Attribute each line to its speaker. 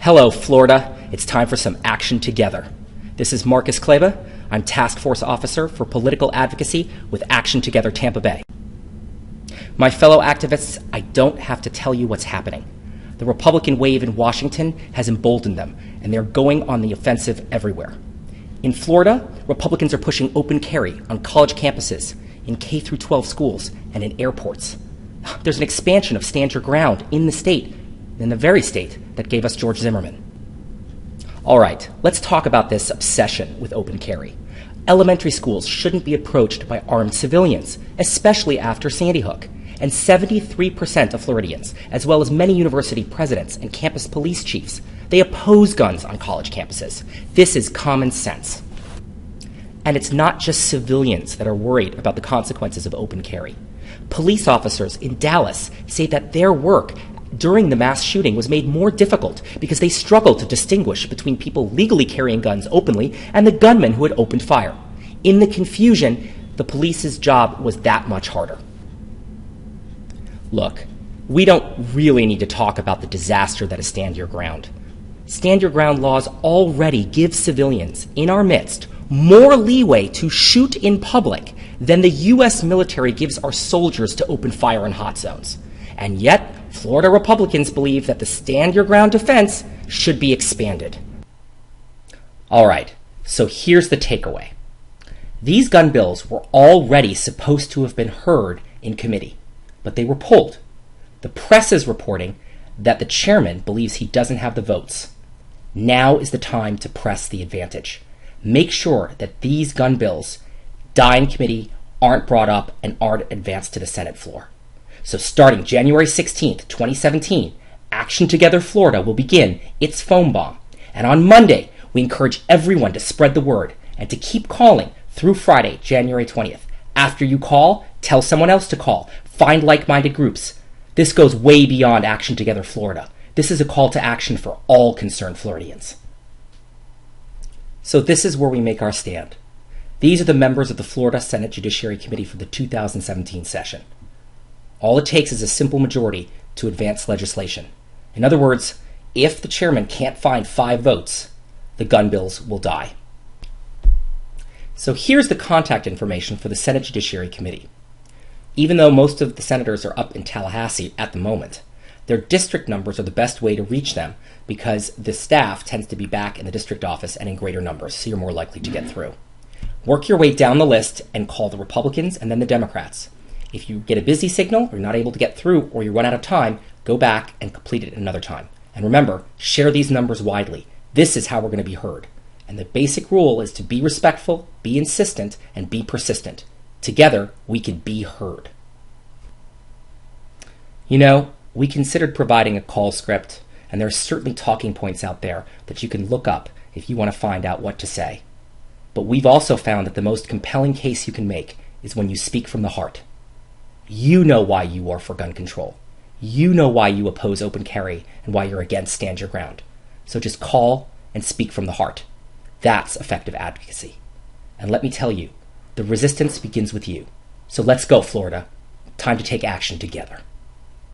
Speaker 1: Hello, Florida. It's time for some action together. This is Marcus Klebe. I'm Task Force Officer for Political Advocacy with Action Together Tampa Bay. My fellow activists, I don't have to tell you what's happening. The Republican wave in Washington has emboldened them, and they're going on the offensive everywhere. In Florida, Republicans are pushing open carry on college campuses, in K-12 schools, and in airports. There's an expansion of stand your ground in the state, in the very state that gave us George Zimmerman. All right, let's talk about this obsession with open carry. Elementary schools shouldn't be approached by armed civilians, especially after Sandy Hook. And 73% of Floridians, as well as many university presidents and campus police chiefs, they oppose guns on college campuses. This is common sense. And it's not just civilians that are worried about the consequences of open carry. Police officers in Dallas say that their work during the mass shooting was made more difficult because they struggled to distinguish between people legally carrying guns openly and the gunmen who had opened fire. In the confusion, the police's job was that much harder. Look, we don't really need to talk about the disaster that is Stand Your Ground. Stand Your Ground laws already give civilians in our midst more leeway to shoot in public than the U.S. military gives our soldiers to open fire in hot zones. And yet, Florida Republicans believe that the Stand Your Ground defense should be expanded. All right, so here's the takeaway. These gun bills were already supposed to have been heard in committee, but they were pulled. The press is reporting that the chairman believes he doesn't have the votes. Now is the time to press the advantage. Make sure that these gun bills die in committee, aren't brought up, and aren't advanced to the Senate floor. So starting January 16th, 2017, Action Together Florida will begin its foam bomb. And on Monday, we encourage everyone to spread the word and to keep calling through Friday, January 20th. After you call, tell someone else to call. Find like-minded groups. This goes way beyond Action Together Florida. This is a call to action for all concerned Floridians. So this is where we make our stand. These are the members of the Florida Senate Judiciary Committee for the 2017 session. All it takes is a simple majority to advance legislation. In other words, if the chairman can't find 5 votes, the gun bills will die. So here's the contact information for the Senate Judiciary Committee. Even though most of the senators are up in Tallahassee at the moment, their district numbers are the best way to reach them because the staff tends to be back in the district office and in greater numbers, so you're more likely to get through. Work your way down the list and call the Republicans and then the Democrats. If you get a busy signal, or you're not able to get through, or you run out of time, go back and complete it another time. And remember, share these numbers widely. This is how we're going to be heard. And the basic rule is to be respectful, be insistent, and be persistent. Together, we can be heard. You know, we considered providing a call script, and there are certainly talking points out there that you can look up if you want to find out what to say. But we've also found that the most compelling case you can make is when you speak from the heart. You know why you are for gun control. You know why you oppose open carry and why you're against Stand Your Ground. So just call and speak from the heart. That's effective advocacy. And let me tell you, the resistance begins with you. So let's go, Florida. Time to take action together.